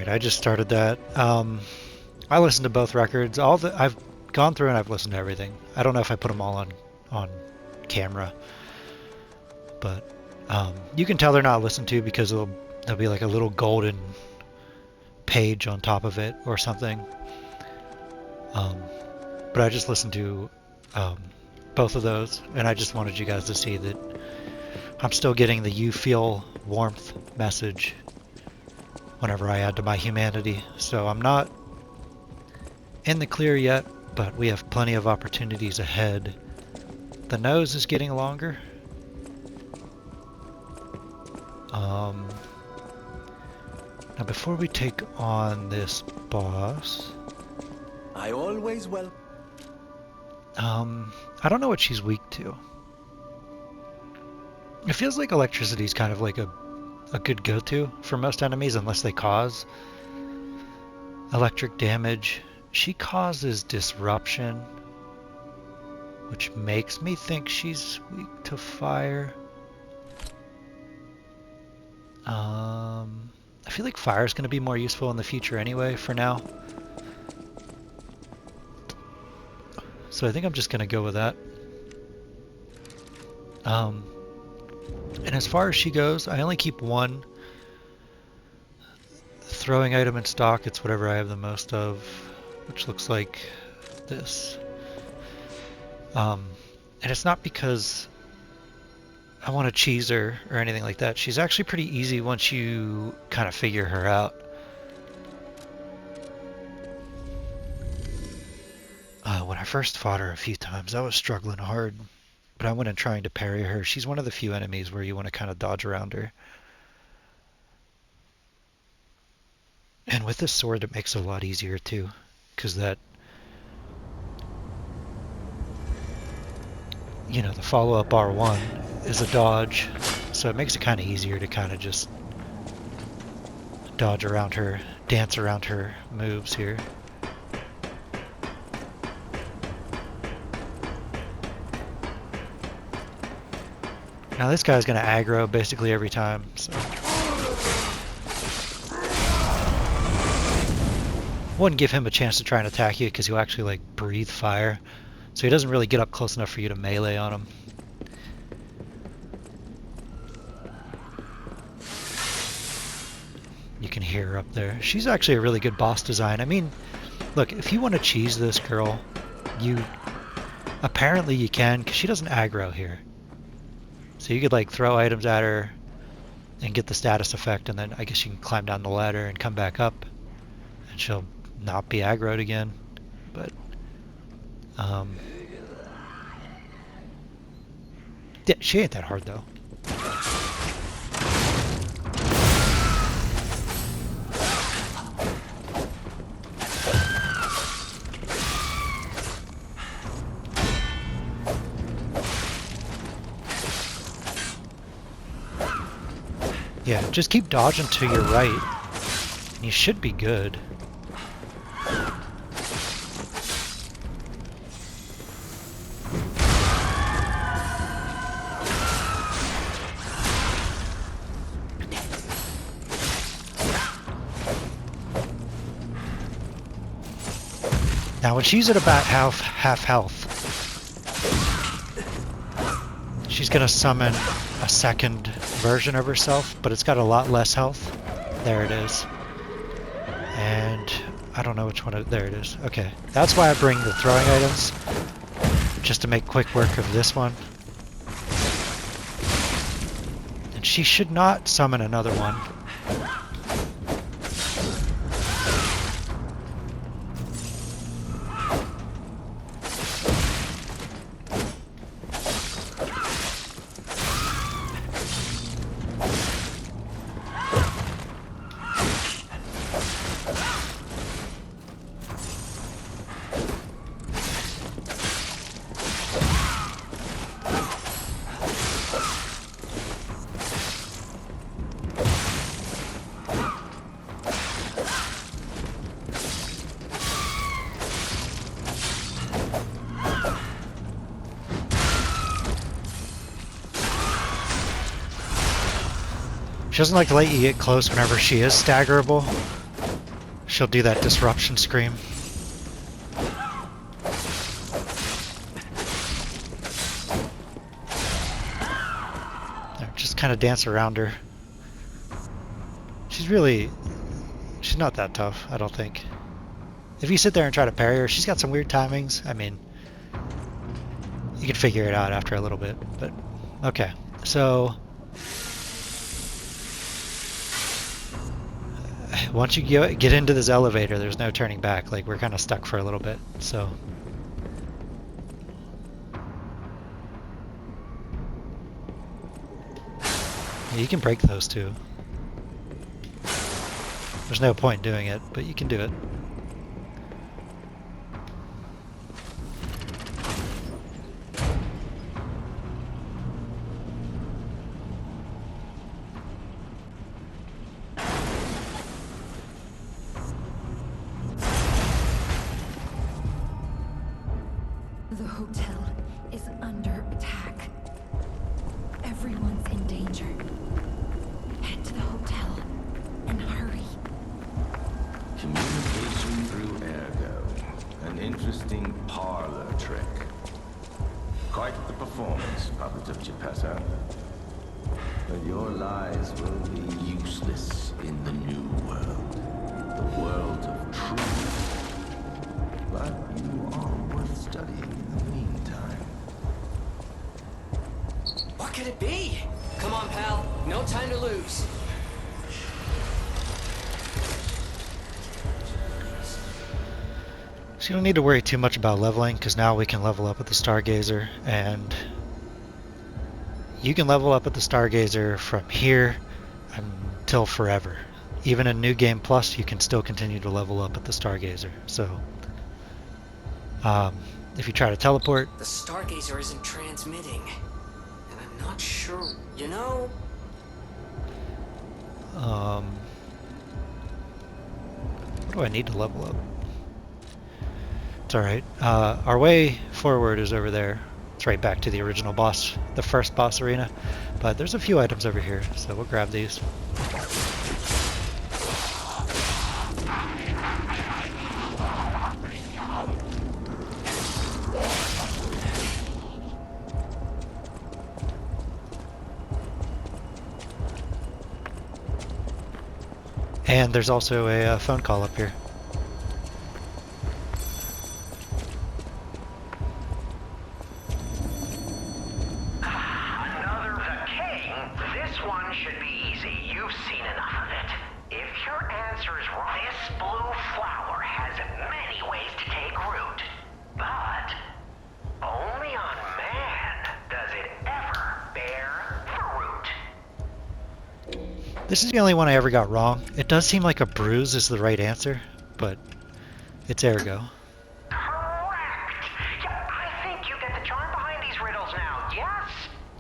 Alright, I just started that. I listened to both records. I've gone through and I've listened to everything. I don't know if I put them all on camera, but you can tell they're not listened to because there'll be like a little golden page on top of it or something. But I just listened to both of those, and I just wanted you guys to see that I'm still getting the "you feel warmth" message whenever I add to my humanity. So I'm not in the clear yet, but we have plenty of opportunities ahead. The nose is getting longer. Now before we take on this boss, I always will. I don't know what she's weak to. It feels like electricity is kind of like a good go-to for most enemies unless they cause electric damage. She causes disruption, which makes me think she's weak to fire. I feel like fire is going to be more useful in the future anyway for now. So I think I'm just going to go with that. And as far as she goes, I only keep one throwing item in stock. It's whatever I have the most of, which looks like this. And it's not because I want to cheese her or anything like that. She's actually pretty easy once you kind of figure her out. When I first fought her a few times, I was struggling hard, but I went in trying to parry her. She's one of the few enemies where you want to kind of dodge around her. And with this sword, it makes it a lot easier too, because that, you know, the follow-up R1 is a dodge, so it makes it kind of easier to kind of just dodge around her, dance around her moves here. Now this guy's going to aggro basically every time, so wouldn't give him a chance to try and attack you because he'll actually like breathe fire, so he doesn't really get up close enough for you to melee on him. You can hear her up there. She's actually a really good boss design. I mean, look, if you want to cheese this girl, apparently you can, because she doesn't aggro here. So you could like throw items at her and get the status effect, and then I guess you can climb down the ladder and come back up and she'll not be aggroed again. But yeah, she ain't that hard though. Yeah, just keep dodging to your right, and you should be good. Now when she's at about half health, she's gonna summon a second version of herself, but it's got a lot less health. There it is. And I don't know which one. There it is. Okay, that's why I bring the throwing items, just to make quick work of this one. And she should not summon another one. She doesn't like to let you get close whenever she is staggerable. she'll do that disruption scream. Just kind of dance around her. She's not that tough, I don't think. If you sit there and try to parry her, she's got some weird timings. I mean, you can figure it out after a little bit, but okay. So once you get into this elevator, there's no turning back. Like, we're kind of stuck for a little bit, so. You can break those too. There's no point doing it, but you can do it. The hotel is under attack. Everyone's in danger. Head to the hotel and hurry. Communication through ergo. An interesting parlor trick. Quite the performance, Puppet of Geppetto. But your lies will be useless in the new world. The world of truth. But you are worth studying in the meantime. What could it be? Come on, pal. No time to lose. So you don't need to worry too much about leveling, because now we can level up with the Stargazer, and you can level up with the Stargazer from here until forever. Even in New Game Plus, you can still continue to level up with the Stargazer. So, if you try to teleport... The Stargazer isn't transmitting. And I'm not sure, you know? What do I need to level up? It's alright. Our way forward is over there. It's right back to the original boss, the first boss arena. But there's a few items over here, so we'll grab these. And there's also a phone call up here. Another the king? This one should be easy. You've seen enough of it. If your answer is right, this blue flower has many ways to take root. But only on man does it ever bear fruit. This is the only one I ever got wrong. It does seem like a bruise is the right answer, but it's ergo. Correct. Yeah, I think you get the charm behind these riddles now. Yes?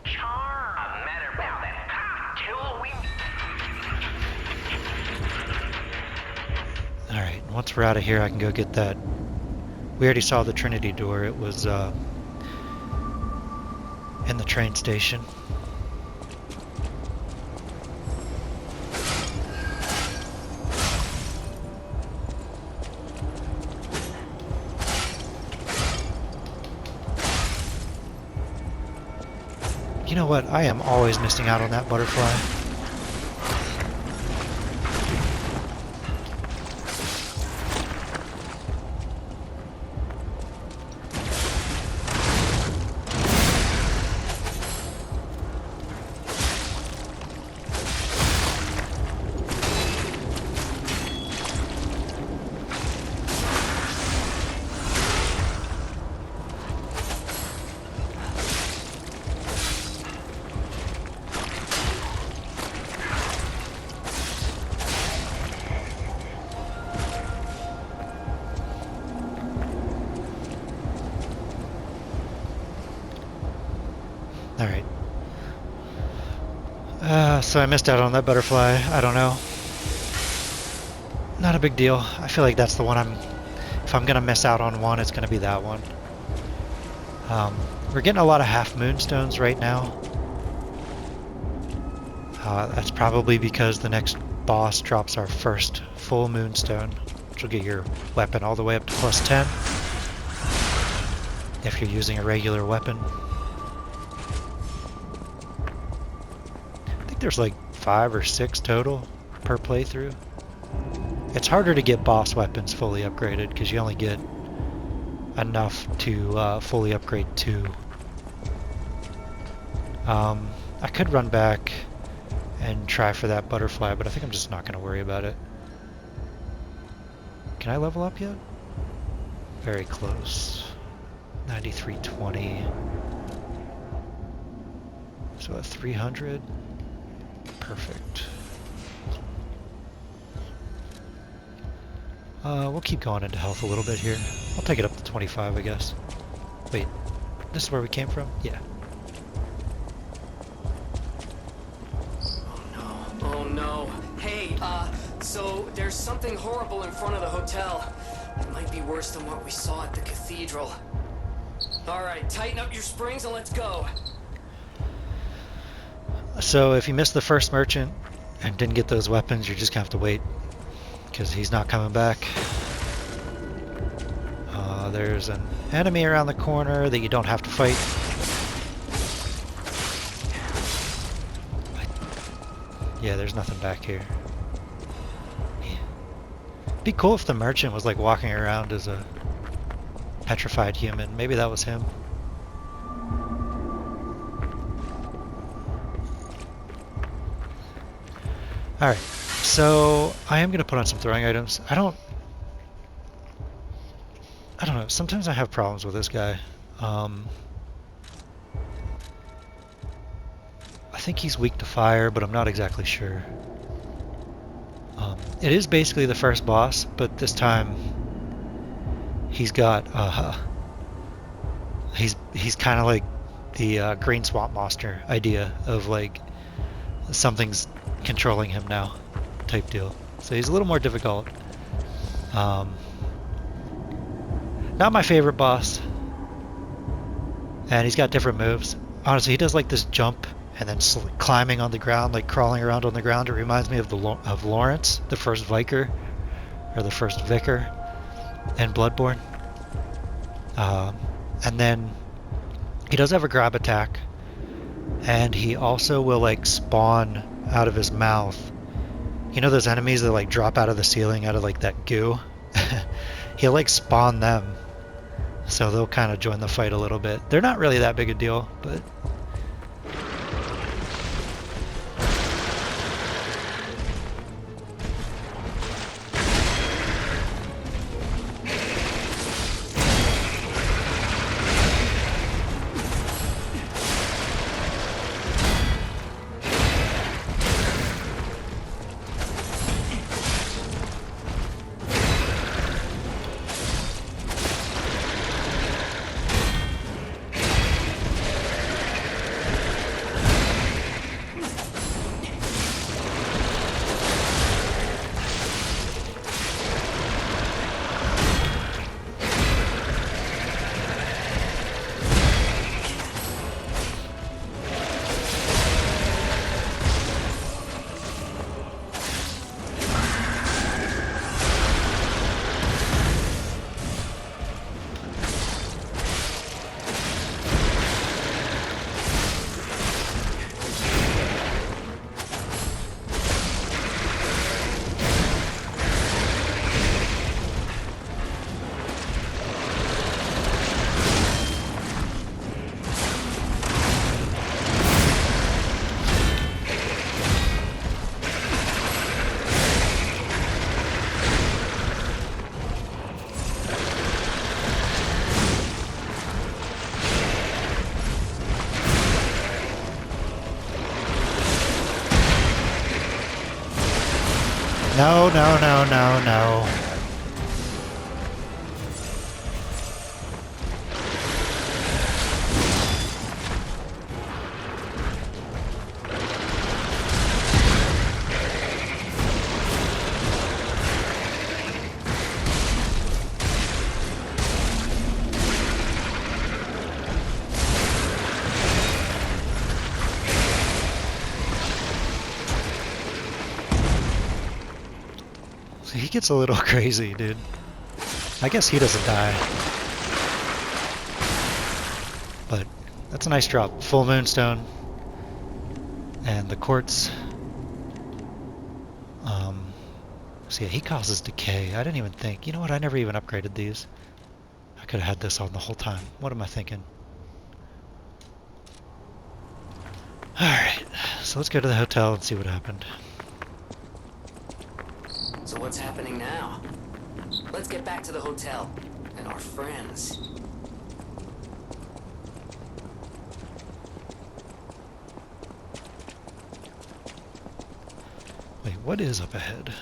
Charm. Matter now then. Till we... Alright, once we're out of here, I can go get that. We already saw the Trinity door. It was in the train station. You know what? I am always missing out on that butterfly. Alright. So I missed out on that butterfly. I don't know. Not a big deal. I feel like that's the one if I'm gonna miss out on one, it's gonna be that one. We're getting a lot of half moonstones right now. That's probably because the next boss drops our first full moonstone. which will get your weapon all the way up to +10 if you're using a regular weapon. I think there's like 5 or 6 total per playthrough. It's harder to get boss weapons fully upgraded because you only get enough to fully upgrade 2. I could run back and try for that butterfly, but I think I'm just not going to worry about it. Can I level up yet? Very close. 9320. So at 300. Perfect. We'll keep going into health a little bit here. I'll take it up to 25, I guess. Wait, this is where we came from? Yeah. Oh no. Hey, so there's something horrible in front of the hotel. It might be worse than what we saw at the cathedral. Alright, tighten up your springs and let's go. So if you missed the first merchant and didn't get those weapons, you're just gonna have to wait, because he's not coming back. There's an enemy around the corner that you don't have to fight. Yeah, there's nothing back here. Be cool if the merchant was like walking around as a petrified human. Maybe that was him. Alright, so I am going to put on some throwing items. I don't know, sometimes I have problems with this guy. I think he's weak to fire, but I'm not exactly sure. It is basically the first boss, but this time he's got he's kind of like the green swamp monster idea of like something's controlling him now type deal. So he's a little more difficult. Not my favorite boss. And he's got different moves. Honestly, he does like this jump and then climbing on the ground, like crawling around on the ground. It reminds me of of Lawrence, the first Vicar, or the first Vicar in Bloodborne. And then he does have a grab attack, and he also will like spawn out of his mouth. You know those enemies that like drop out of the ceiling out of like that goo? He'll like spawn them, so they'll kind of join the fight a little bit. They're not really that big a deal, but no, no, no, no, no. So he gets a little crazy, dude. I guess he doesn't die. But that's a nice drop. Full moonstone. And the quartz. So yeah, he causes decay. I didn't even think. You know what? I never even upgraded these. I could have had this on the whole time. What am I thinking? Alright, so let's go to the hotel and see what happened. So what's happening now? Let's get back to the hotel and our friends. Wait, what is up ahead?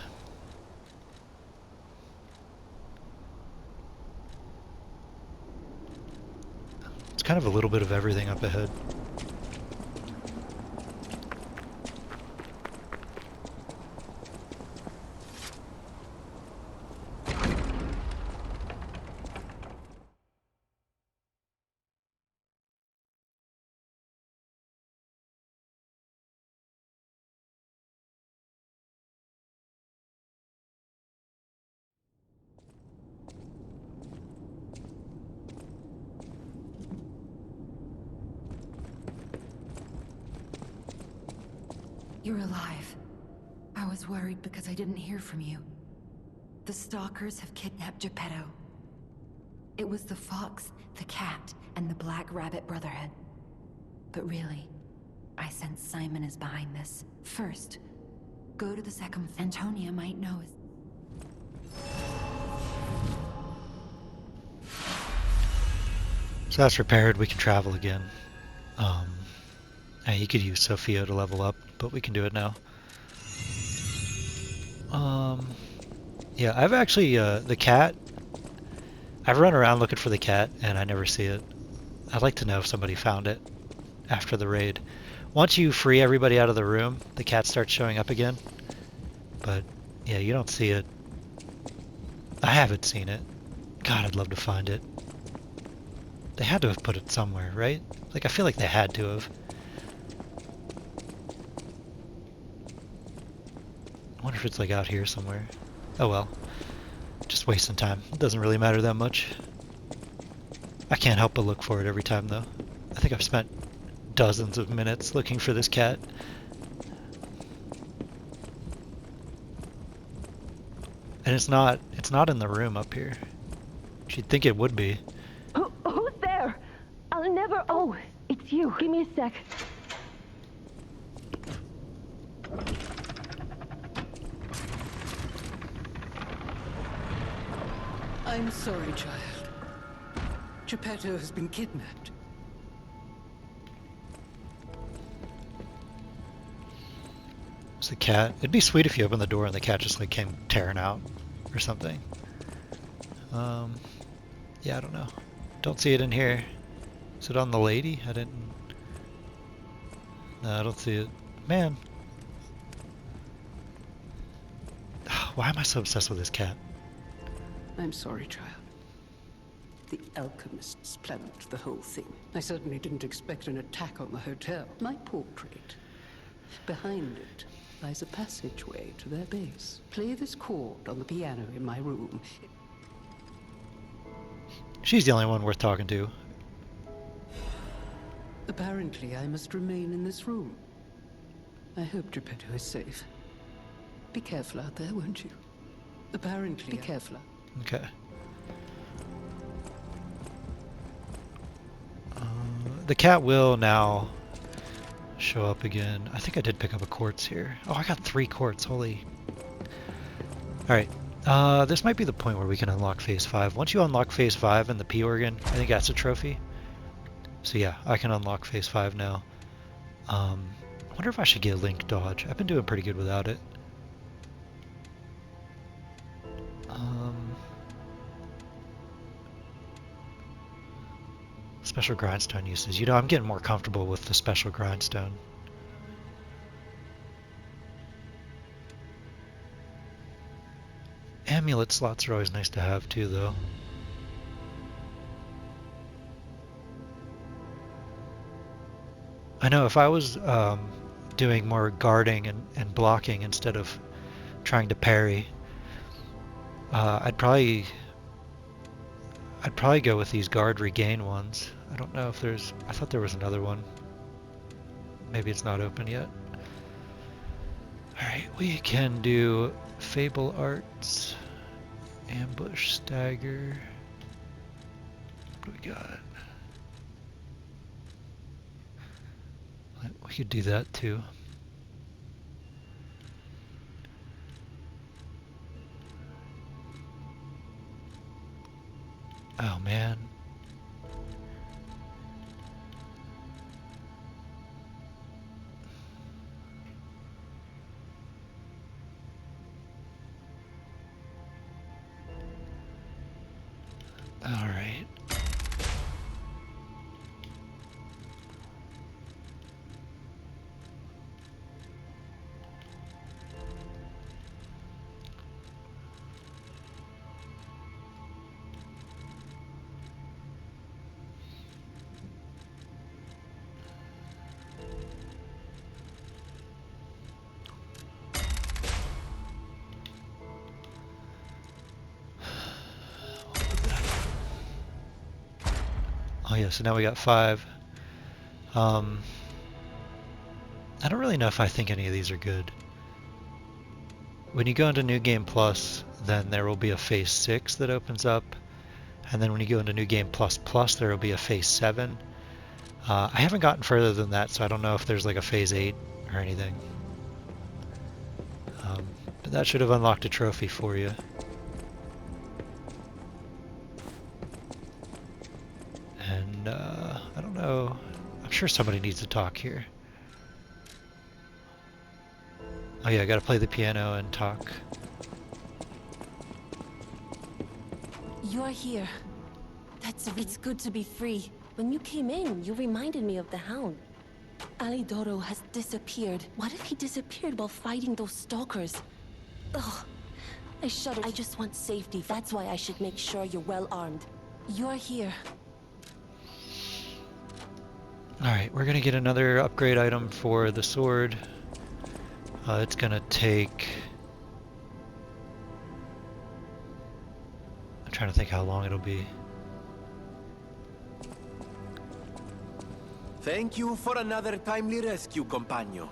It's kind of a little bit of everything up ahead. You're alive. I was worried because I didn't hear from you. The stalkers have kidnapped Geppetto. It was the fox, the cat, and the Black Rabbit Brotherhood. But really, I sense Simon is behind this. First, go to the second. Antonia might know. So that's repaired. We can travel again. And you could use Sophia to level up, but we can do it now. Yeah, I've actually, the cat, I've run around looking for the cat, and I never see it. I'd like to know if somebody found it after the raid. Once you free everybody out of the room, the cat starts showing up again. But, yeah, you don't see it. I haven't seen it. God, I'd love to find it. They had to have put it somewhere, right? Like, I feel like they had to have. I wonder if it's, like, out here somewhere. Oh well. Just wasting time. It doesn't really matter that much. I can't help but look for it every time, though. I think I've spent dozens of minutes looking for this cat. And it's not in the room up here. You'd think it would be. Who's there? I'll never... Oh, it's you. Give me a sec. I'm sorry, child. Geppetto has been kidnapped. It's the cat. It'd be sweet if you opened the door and the cat just like came tearing out or something. Yeah, I don't know. Don't see it in here. Is it on the lady? I didn't... No, I don't see it. Man. Why am I so obsessed with this cat? I'm sorry, child. The alchemists planned the whole thing. I certainly didn't expect an attack on the hotel. My portrait. Behind it lies a passageway to their base. Play this chord on the piano in my room. She's the only one worth talking to. Apparently, I must remain in this room. I hope Geppetto is safe. Be careful out there, won't you? Apparently, be careful. Okay. The cat will now show up again. I think I did pick up a quartz here. Oh, I got 3 quartz. Holy. Alright. This might be the point where we can unlock Phase 5. Once you unlock Phase 5 and the P organ, I think that's a trophy. So yeah, I can unlock Phase 5 now. I wonder if I should get Link Dodge. I've been doing pretty good without it. Special grindstone uses. You know, I'm getting more comfortable with the special grindstone. Amulet slots are always nice to have too, though. I know if I was doing more guarding and blocking instead of trying to parry, I'd probably go with these guard regain ones. I don't know if there's... I thought there was another one. Maybe it's not open yet. Alright, we can do Fable Arts, Ambush, Stagger. What do we got? We could do that too. Oh man. All right. Oh yeah, so now we got 5. I don't really know if I think any of these are good. When you go into New Game Plus, then there will be a Phase 6 that opens up. And then when you go into New Game Plus Plus, there will be a Phase 7. I haven't gotten further than that, so I don't know if there's like a Phase 8 or anything. But that should have unlocked a trophy for you. And I don't know. I'm sure somebody needs to talk here. Oh yeah, I gotta play the piano and talk. You're here. It's good to be free. When you came in, you reminded me of the Hound. Alidoro has disappeared. What if he disappeared while fighting those stalkers? Ugh. I shudder. I just want safety. That's why I should make sure you're well armed. You're here. Alright, we're gonna get another upgrade item for the sword. It's gonna take... I'm trying to think how long it'll be. Thank you for another timely rescue, companion.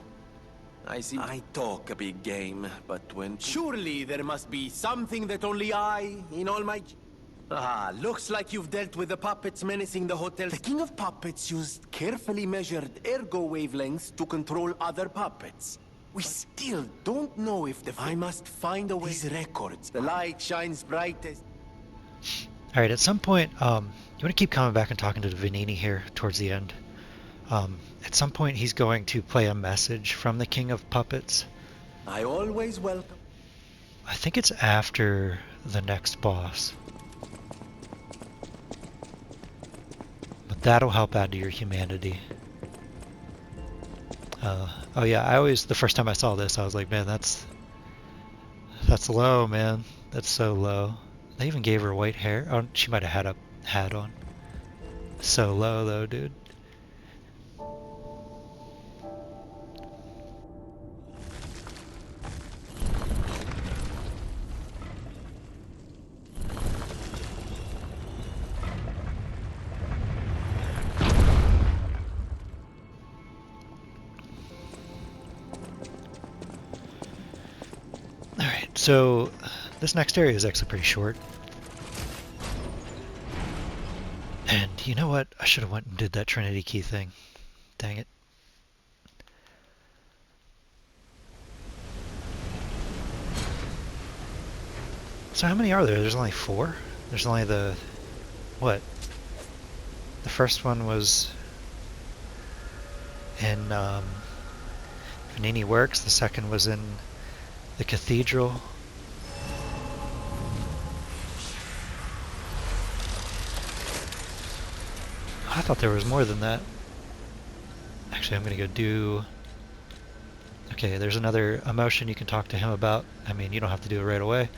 I talk a big game, but when... Surely there must be something that only I, in all my... Ah, looks like you've dealt with the puppets menacing the hotel. The King of Puppets used carefully measured ergo wavelengths to control other puppets. We still don't know if the... I must find a way... These records. The light shines brightest. Alright, at some point, you want to keep coming back and talking to Vanini here towards the end. At some point he's going to play a message from the King of Puppets. I always welcome... I think it's after the next boss. But that'll help add to your humanity. Oh yeah, the first time I saw this, I was like, man, that's low, man. That's so low. They even gave her white hair. Oh, she might have had a hat on. So low though, dude. Alright, so this next area is actually pretty short. And you know what? I should have went and did that Trinity key thing. Dang it. So how many are there? There's only 4? There's only the... what? The first one was in Panini Works. The second was in the Cathedral. I thought there was more than that. Actually, I'm gonna go do... Okay, there's another emotion you can talk to him about. I mean, you don't have to do it right away.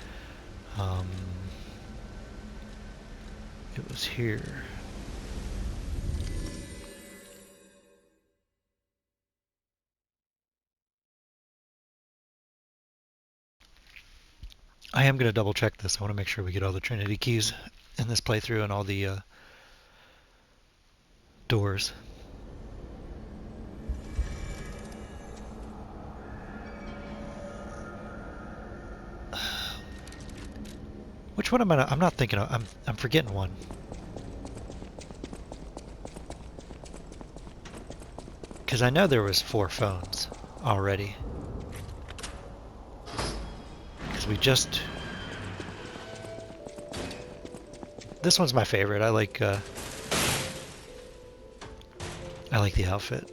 It was here. I am going to double check this. I want to make sure we get all the Trinity keys in this playthrough and all the doors. Which one am I? I'm not thinking of. I'm forgetting one. Because I know there was 4 phones already. Because we just... This one's my favorite. I like the outfit.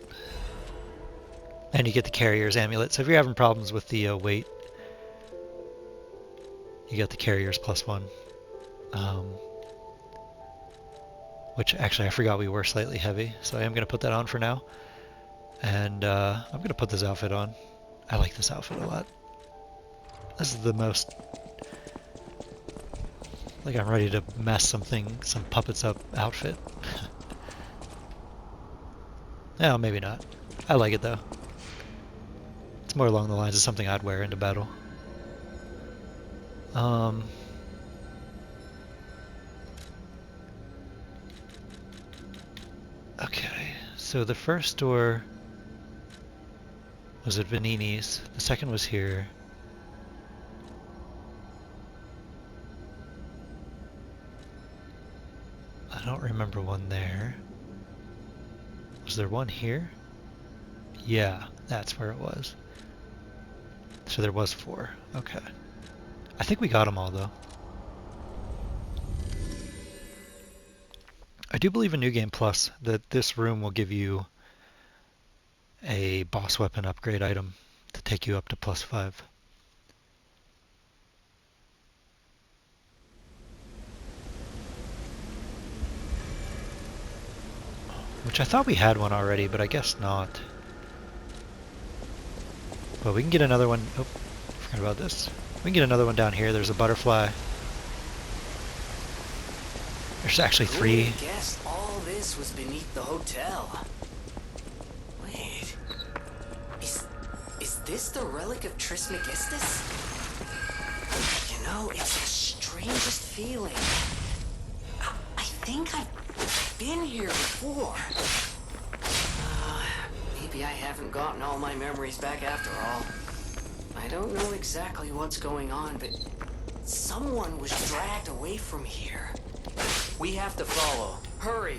And you get the carrier's amulet. So if you're having problems with the weight, you got the carrier's +1. Which actually I forgot we were slightly heavy. So I am going to put that on for now. And I'm going to put this outfit on. I like this outfit a lot. This is the most... Like I'm ready to mess some puppets up outfit. No, maybe not. I like it though. It's more along the lines of something I'd wear into battle. Okay, so the first door was at Vanini's. The second was here. I don't remember one there. Was there one here? Yeah, that's where it was. So there was 4. Okay. I think we got them all though. I do believe in New Game Plus that this room will give you a boss weapon upgrade item to take you up to +5. Which I thought we had one already, but I guess not. But we can get another one. Oh, forgot about this. We can get another one down here. There's a butterfly. There's actually 3. I guess all this was beneath the hotel. Wait. Is this the relic of Trismegistus? You know, it's the strangest feeling. I think I've been here before. Maybe I haven't gotten all my memories back after all. I don't know exactly what's going on, but someone was dragged away from here. We have to follow. Hurry!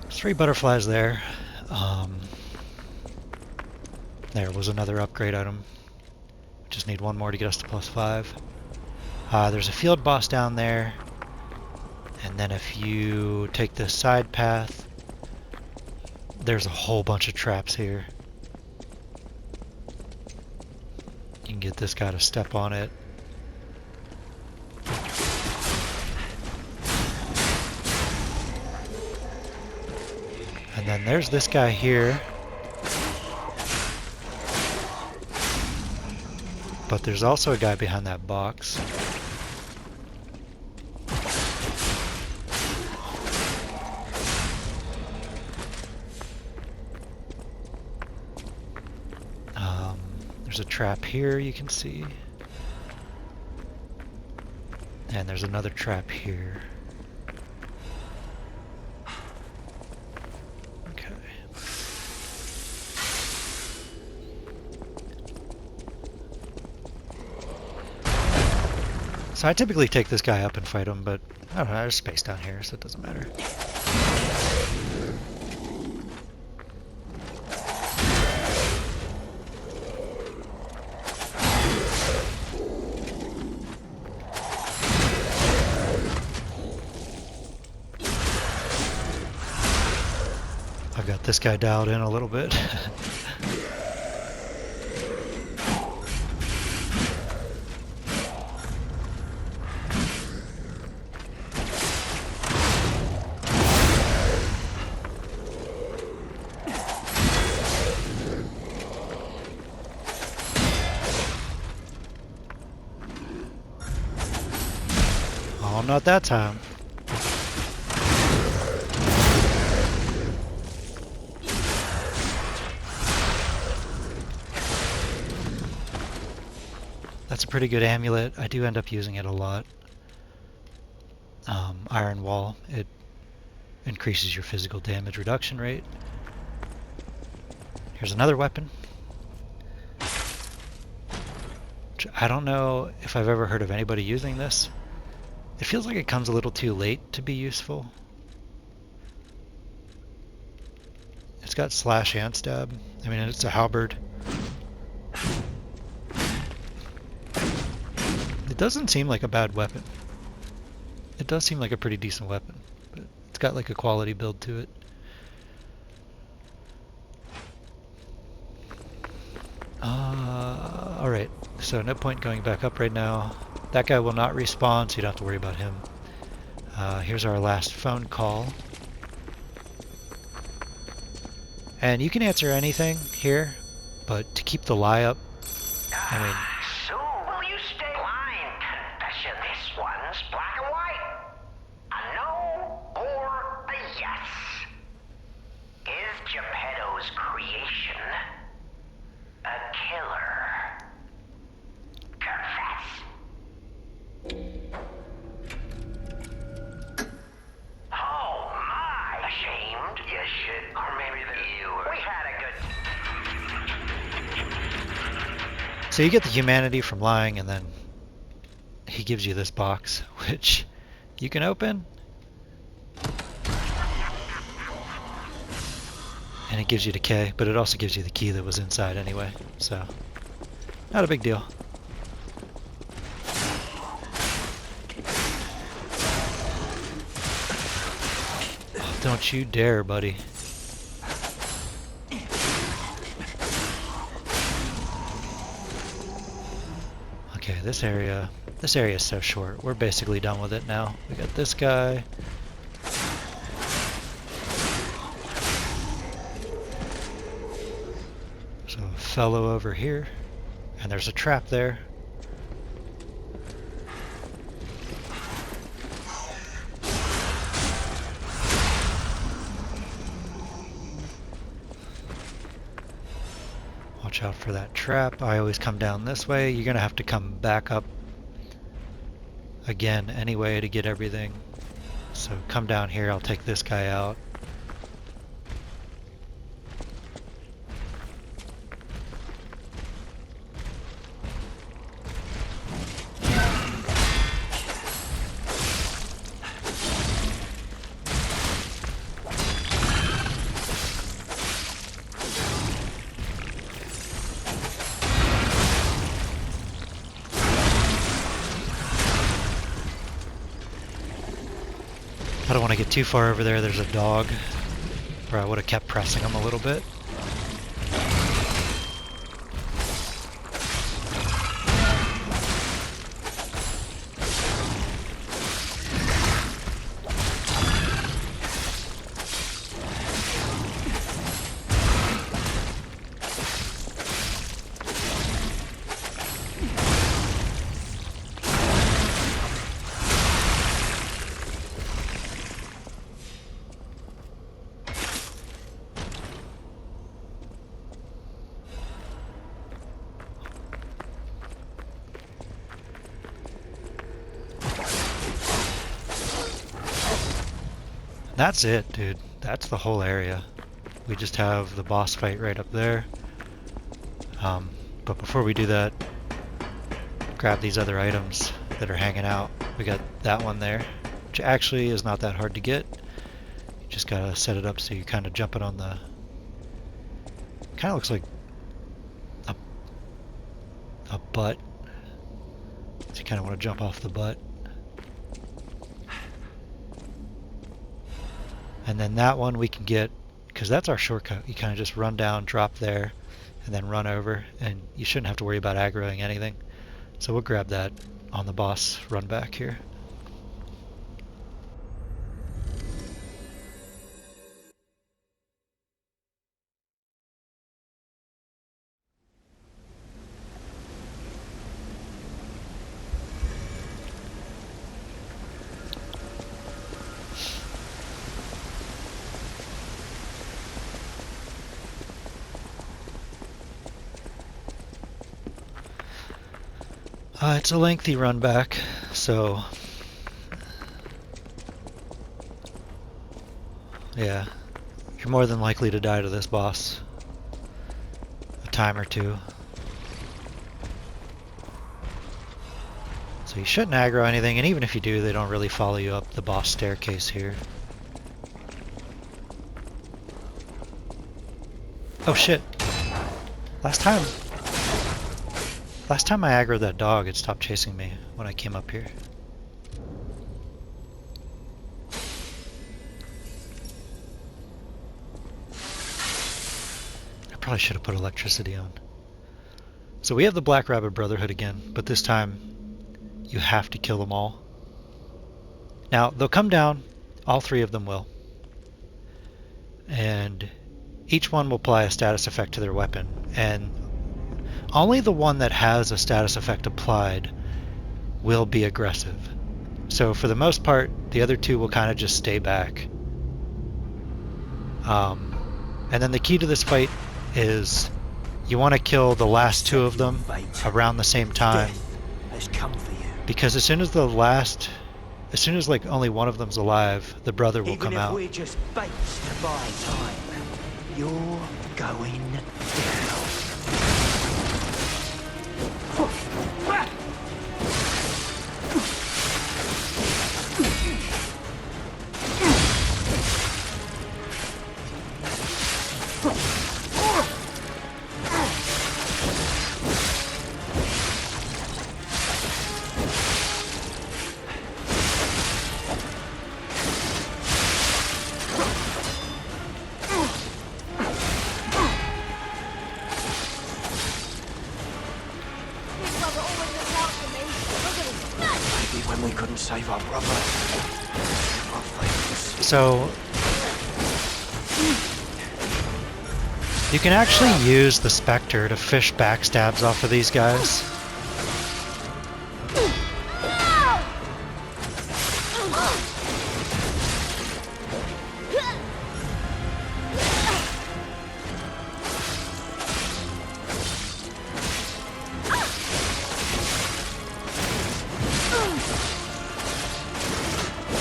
There's 3 butterflies there. There was another upgrade item. Just need one more to get us to +5. There's a field boss down there. And then if you take this side path, there's a whole bunch of traps here. You can get this guy to step on it. And then there's this guy here. But there's also a guy behind that box. There's a trap here you can see. And there's another trap here. Okay. So I typically take this guy up and fight him, but I don't know, there's space down here, so it doesn't matter. I've got this guy dialed in a little bit. Oh, not that time. That's a pretty good amulet. I do end up using it a lot. Iron Wall. It increases your physical damage reduction rate. Here's another weapon. Which I don't know if I've ever heard of anybody using this. It feels like it comes a little too late to be useful. It's got slash and stab. I mean, it's a halberd. It doesn't seem like a bad weapon. It does seem like a pretty decent weapon, but it's got like a quality build to it. Alright, so no point going back up right now. That guy will not respawn, so you don't have to worry about him. Here's our last phone call. And you can answer anything here, but to keep the lie up, I mean... So, will you stay blind? Confession. This one's black and white. A no or a yes. Is Geppetto's creation a killer? Confess. Oh my! Ashamed? You should. Or maybe we had a good... So you get the humanity from lying, and then he gives you this box, which you can open. And it gives you decay, but it also gives you the key that was inside anyway, so not a big deal. Oh, don't you dare, buddy. Okay, this area is so short. We're basically done with it now. We got this guy. So a fellow over here, and there's a trap there. Watch out for that trap. I always come down this way. You're gonna have to come back up again anyway to get everything. So come down here, I'll take this guy out. I don't want to get too far over there. There's a dog. Or I would have kept pressing him a little bit. That's it, dude. That's the whole area. We just have the boss fight right up there. But before we do that, grab these other items that are hanging out. We got that one there, which actually is not that hard to get. You just gotta set it up so you're kind of jumping on the... Kind of looks like a butt. So you kind of want to jump off the butt. And then that one we can get, because that's our shortcut. You kind of just run down, drop there, and then run over, and you shouldn't have to worry about aggroing anything. So we'll grab that on the boss run back here. It's a lengthy run back, so yeah, you're more than likely to die to this boss a time or two. So you shouldn't aggro anything, and even if you do, they don't really follow you up the boss staircase here. Oh shit! Last time I aggroed that dog, it stopped chasing me when I came up here. I probably should have put electricity on. So we have the Black Rabbit Brotherhood again, but this time you have to kill them all. Now, they'll come down, all three of them will. And each one will apply a status effect to their weapon, and only the one that has a status effect applied will be aggressive. So for the most part, the other two will kind of just stay back. And then the key to this fight is you want to kill the last two of them around the same time, because as soon as like only one of them's alive, the brother will come out. Even if we're just bait to buy time, you're going down. Save our brother. So you can actually use the Spectre to fish backstabs off of these guys.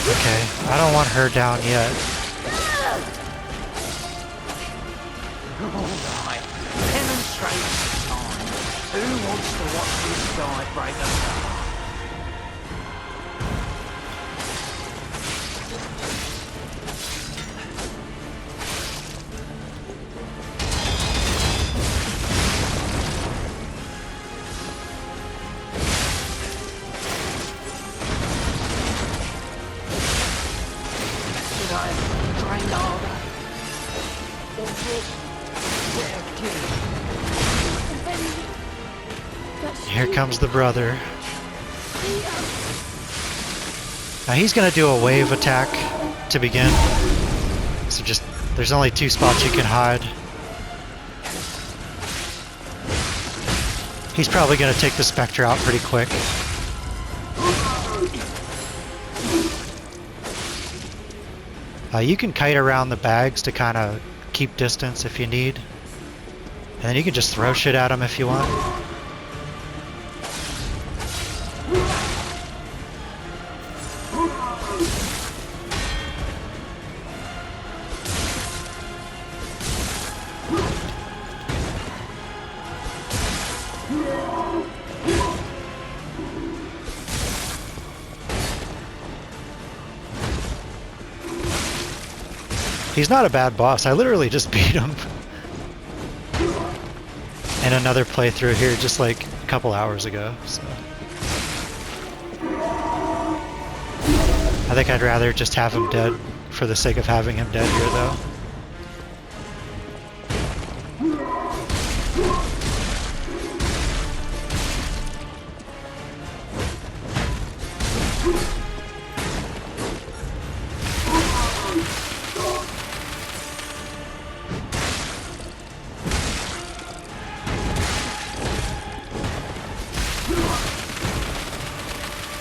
Okay, I don't want her down yet. Alright, demonstrate time. Who wants to watch this guy break apart? Here comes the brother. Now he's gonna do a wave attack to begin. So just, there's only two spots you can hide. He's probably gonna take the Spectre out pretty quick. You can kite around the bags to kind of keep distance if you need. And then you can just throw shit at him if you want. He's not a bad boss. I literally just beat him in another playthrough here just like a couple hours ago. So I think I'd rather just have him dead for the sake of having him dead here though.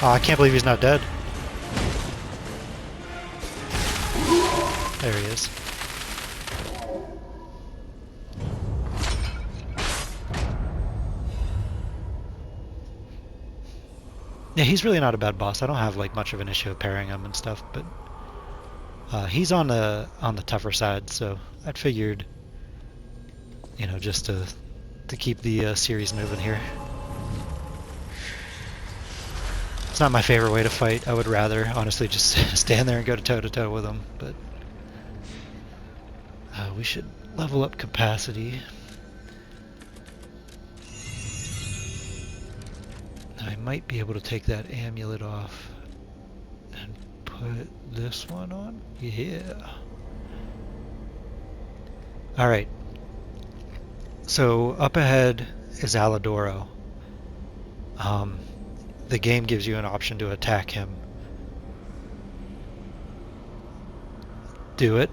Oh, I can't believe he's not dead. There he is. Yeah, he's really not a bad boss. I don't have like much of an issue pairing him and stuff, but he's on the tougher side, so I figured, you know, just to keep the series moving here. It's not my favorite way to fight. I would rather honestly just stand there and go toe to toe with him, but we should level up capacity. I might be able to take that amulet off and put this one on. Yeah. Alright. So up ahead is Alidoro. The game gives you an option to attack him. Do it.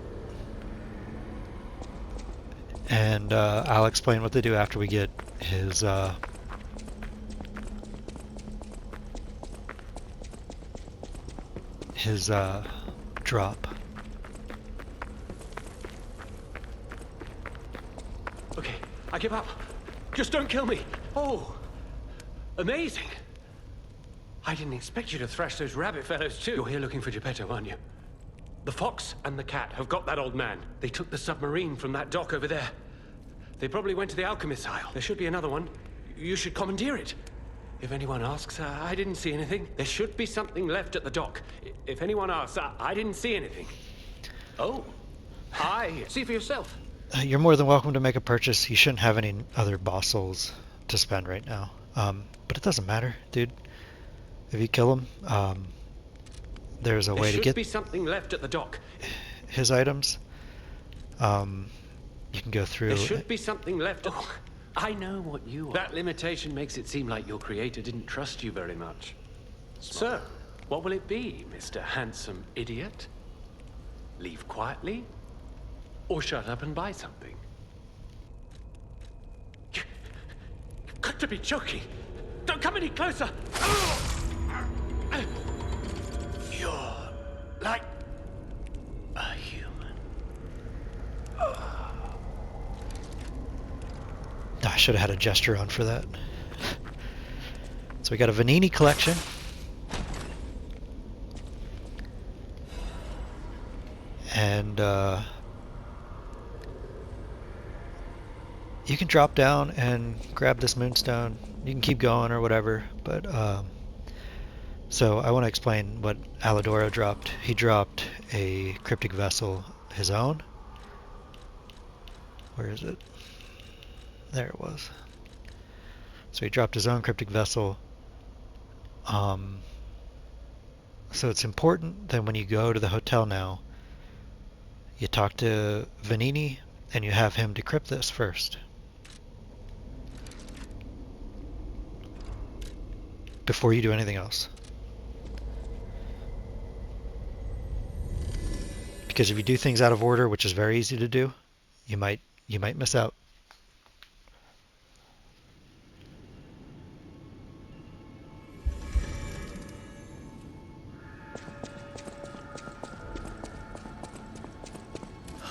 And I'll explain what they do after we get his drop. Okay, I give up. Just don't kill me. Oh, amazing. I didn't expect you to thrash those rabbit fellows too. You're here looking for Geppetto, aren't you? The fox and the cat have got that old man. They took the submarine from that dock over there. They probably went to the alchemist's aisle. There should be another one. You should commandeer it. If anyone asks, I didn't see anything. There should be something left at the dock. If anyone asks, I didn't see anything. Oh, hi. See for yourself. You're more than welcome to make a purchase. You shouldn't have any other boss souls to spend right now. But it doesn't matter, dude. If you kill him, there's a way to get... There should be something left at the dock. His items. You can go through... There should be something left. Oh, I know what you are. That limitation makes it seem like your creator didn't trust you very much. So, what will it be, Mr. Handsome Idiot? Leave quietly? Or shut up and buy something? You've got to be joking. Don't come any closer. You're like a human. I should have had a gesture on for that. So we got a Vanini collection. And you can drop down and grab this moonstone. You can keep going or whatever, but so I want to explain what Alidoro dropped. He dropped a cryptic vessel, his own. Where is it? There it was. So he dropped his own cryptic vessel. So it's important that when you go to the hotel now, you talk to Vanini and you have him decrypt this first. Before you do anything else. Because if you do things out of order, which is very easy to do, you might miss out.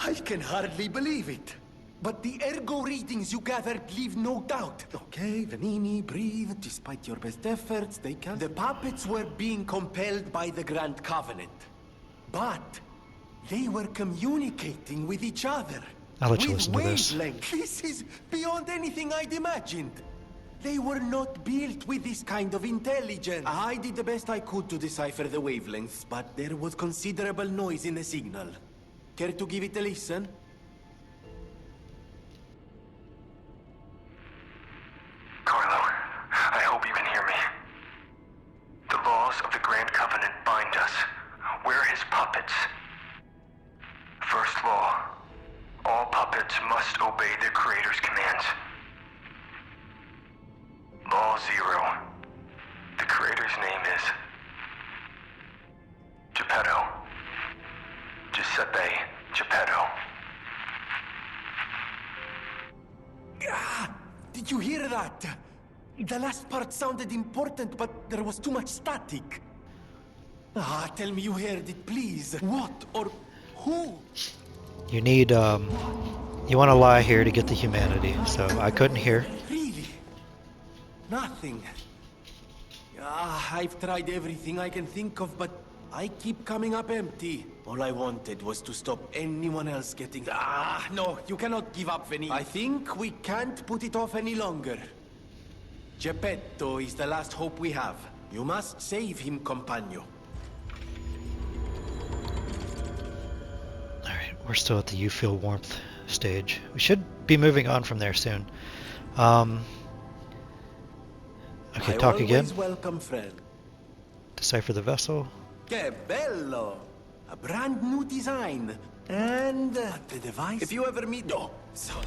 I can hardly believe it. But the ergo readings you gathered leave no doubt. Okay, Vanini, breathe. Despite your best efforts, they can't... The puppets were being compelled by the Grand Covenant. But they were communicating with each other. I'll let you listen to this. This is beyond anything I'd imagined. They were not built with this kind of intelligence. I did the best I could to decipher the wavelengths, but there was considerable noise in the signal. Care to give it a listen? Carlo, I hope you can hear me. The laws of the Grand Covenant bind us. We're his puppets. First law, all puppets must obey their creator's commands. Law 0, the creator's name is Geppetto. Giuseppe Geppetto. Did you hear that? The last part sounded important, but there was too much static. Tell me you heard it, please. What or who? You need, you want to lie here to get the humanity, so I couldn't hear. Really? Nothing. I've tried everything I can think of, but I keep coming up empty. All I wanted was to stop anyone else getting... no, you cannot give up, Vinny. I think we can't put it off any longer. Geppetto is the last hope we have. You must save him, compagno. Alright, we're still at the You Feel Warmth stage. We should be moving on from there soon. Okay, talk again. Welcome, friend. Decipher the vessel. Que bello! A brand new design. And the device. If you ever meet... Oh, sorry.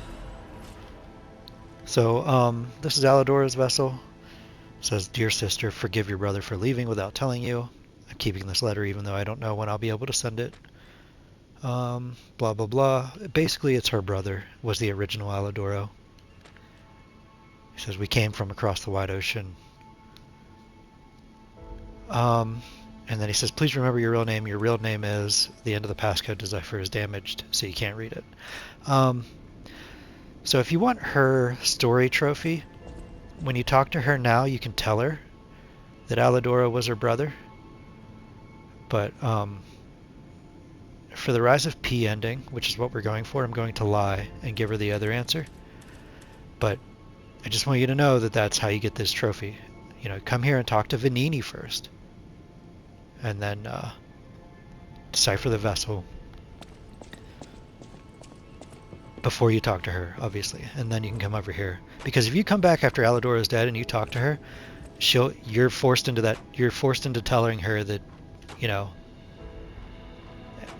So, this is Alidora's vessel. It says, "Dear sister, forgive your brother for leaving without telling you. I'm keeping this letter even though I don't know when I'll be able to send it." Blah, blah, blah. Basically, it's her brother, was the original Alidoro. He says, "We came from across the wide ocean." And then he says, "Please remember your real name. Your real name is..." The end of the passcode decipher is damaged, so you can't read it. So if you want her story trophy, when you talk to her now, you can tell her that Alidoro was her brother. But for the Rise of P ending, which is what we're going for, I'm going to lie and give her the other answer. But I just want you to know that that's how you get this trophy. You know, come here and talk to Vanini first. And then decipher the vessel before you talk to her, obviously. And then you can come over here. Because if you come back after Alidoro is dead and you talk to her, you're forced into telling her that, you know,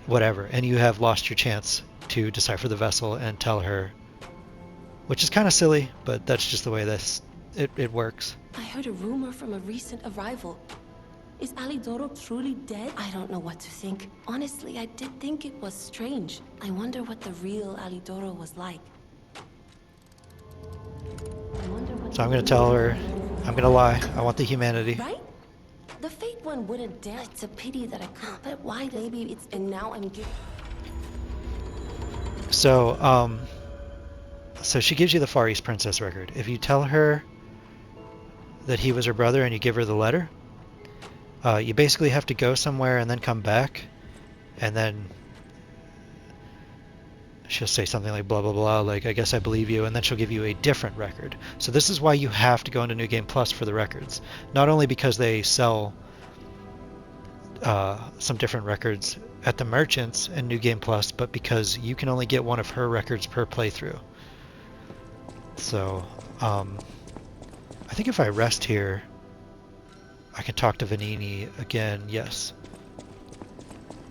whatever. And you have lost your chance to decipher the vessel and tell her, which is kind of silly, but that's just the way it works. I heard a rumor from a recent arrival. Is Alidoro truly dead? I don't know what to think. Honestly, I did think it was strange. I wonder what the real Alidoro was like. So I'm going to tell her, I'm going to lie. I want the humanity. Right? The fake one wouldn't dare. It's a pity that I couldn't. But why? Maybe it's... And now I'm getting... So, so she gives you the Far East Princess record. If you tell her that he was her brother and you give her the letter, you basically have to go somewhere and then come back, and then she'll say something like blah blah blah, like, "I guess I believe you," and then she'll give you a different record. So this is why you have to go into New Game Plus for the records. Not only because they sell some different records at the merchants in New Game Plus, but because you can only get one of her records per playthrough. So I think if I rest here, I can talk to Vanini again, yes.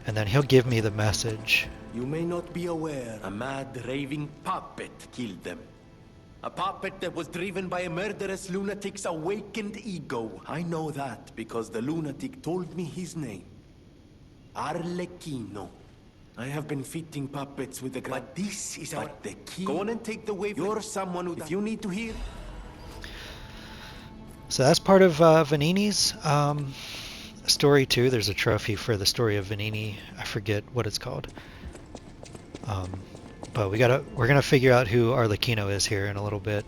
And then he'll give me the message. You may not be aware, a mad, raving puppet killed them. A puppet that was driven by a murderous lunatic's awakened ego. I know that because the lunatic told me his name. Arlecchino. I have been fitting puppets with the but this is the key. Go on and take the wave. You're someone who... If you need to hear... So that's part of Vanini's story too. There's a trophy for the story of Vanini. I forget what it's called. But we're gonna figure out who Arlecchino is here in a little bit.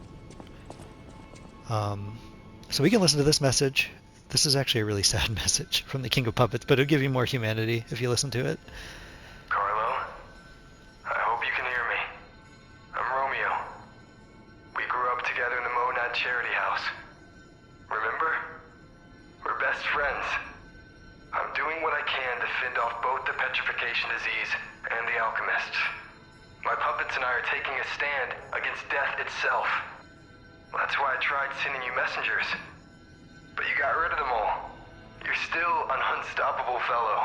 So we can listen to this message. This is actually a really sad message from the King of Puppets, but it'll give you more humanity if you listen to it. Carlo, I hope you can hear me. I'm Romeo. We grew up together in the Monad Charity House. Remember? We're best friends. I'm doing what I can to fend off both the petrification disease and the alchemists. My puppets and I are taking a stand against death itself. That's why I tried sending you messengers. But you got rid of them all. You're still an unstoppable fellow.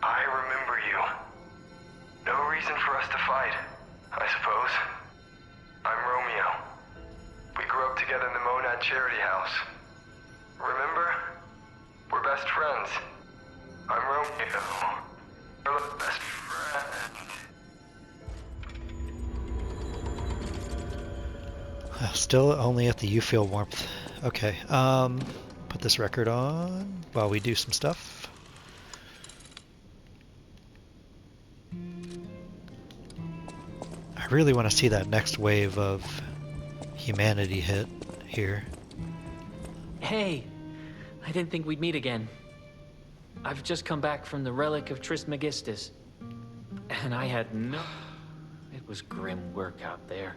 I remember you. No reason for us to fight, I suppose. I'm Romeo. We grew up together in the Monad Charity House. Remember? We're best friends. I'm Romeo. We're the best friends. Still only at the You Feel Warmth. Okay, put this record on while we do some stuff. I really want to see that next wave of humanity hit here. Hey, I didn't think we'd meet again. I've just come back from the Relic of Trismegistus. And I had no... It was grim work out there.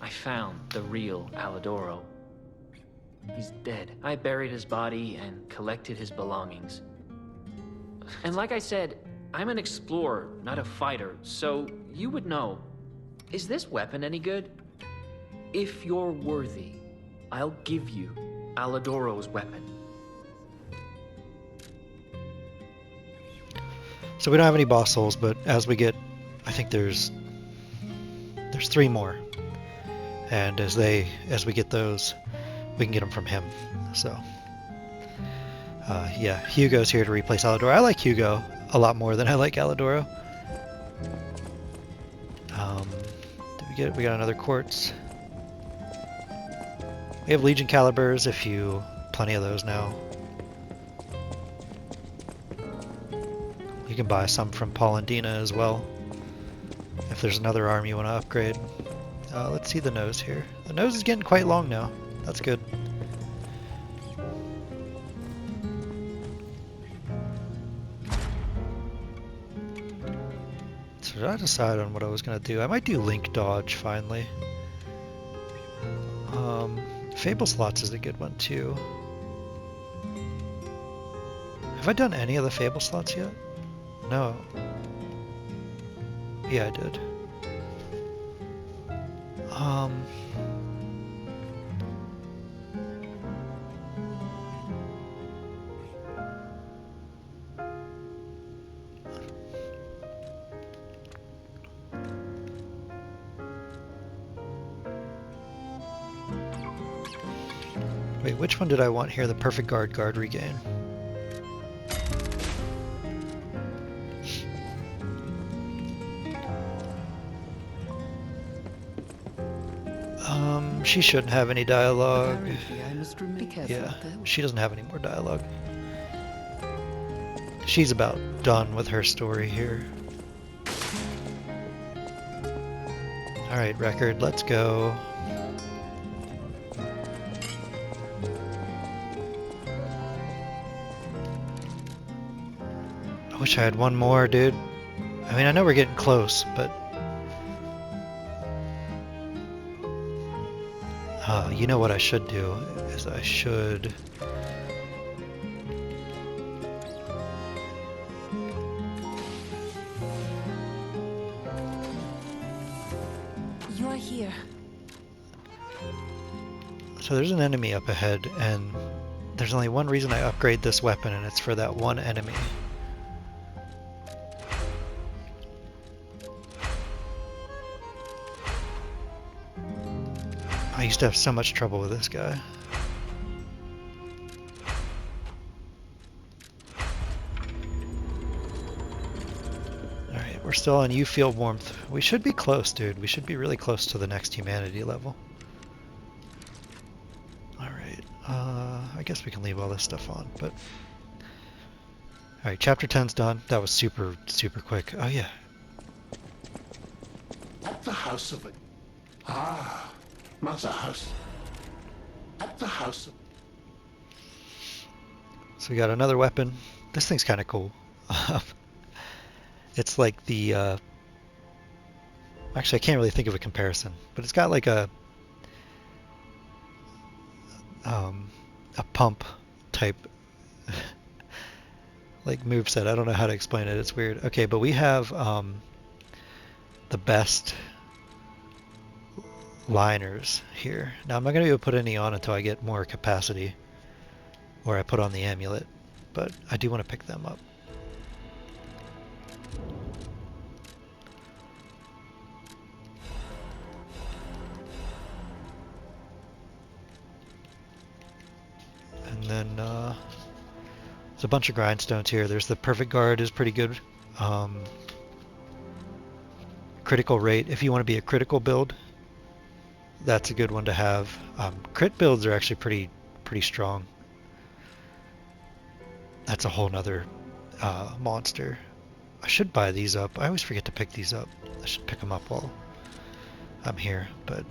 I found the real Alidoro. He's dead. I buried his body and collected his belongings. And like I said, I'm an explorer, not a fighter, so you would know. Is this weapon any good? If you're worthy, I'll give you Alidoro's weapon. So we don't have any boss souls, but as we get, I think there's 3 more, and as we get those, we can get them from him. So yeah, Hugo's here to replace Alidoro. I like Hugo a lot more than I like Alidoro. We got another quartz. We have Legion calibers, plenty of those now. You can buy some from Paul and Dina as well, if there's another arm you want to upgrade. Let's see the nose here. The nose is getting quite long now. That's good. So did I decide on what I was going to do? I might do Link Dodge finally. Fable Slots is a good one too. Have I done any of the Fable Slots yet? No. Yeah, I did. Wait, which one did I want here? The Perfect Guard regain. She shouldn't have any dialogue. Yeah, she doesn't have any more dialogue. She's about done with her story here. Alright, record, let's go. I wish I had one more, dude. I mean, I know we're getting close, but... you know what I should do, is I should... You're here. So there's an enemy up ahead, and there's only one reason I upgrade this weapon, and it's for that one enemy. I used to have so much trouble with this guy. Alright, we're still on You Feel Warmth. We should be close, dude. We should be really close to the next humanity level. Alright, I guess we can leave all this stuff on, but... Alright, chapter 10's done. That was super, super quick. Oh yeah. At the house of it. Ah. Mother house. At the house of... So we got another weapon. This thing's kind of cool. It's like the... Actually, I can't really think of a comparison, but it's got like a pump type like moveset. I don't know how to explain it. It's weird. Okay, but we have the best liners here. Now I'm not going to be able to put any on until I get more capacity, or I put on the amulet, but I do want to pick them up. And then there's a bunch of grindstones here. There's the Perfect Guard is pretty good. Critical rate, if you want to be a critical build, that's a good one to have. Crit builds are actually pretty strong. That's a whole nother monster. I should buy these up. I always forget to pick these up. I should pick them up while I'm here, but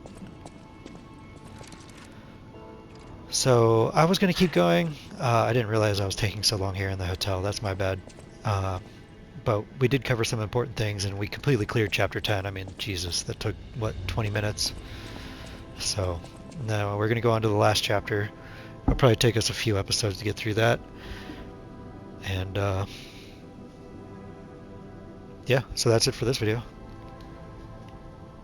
So I was going to keep going. I didn't realize I was taking so long here in the hotel. That's my bad. But we did cover some important things, and we completely cleared Chapter 10. I mean, Jesus, that took, what, 20 minutes? So now we're going to go on to the last chapter. It'll probably take us a few episodes to get through that. And yeah, so that's it for this video.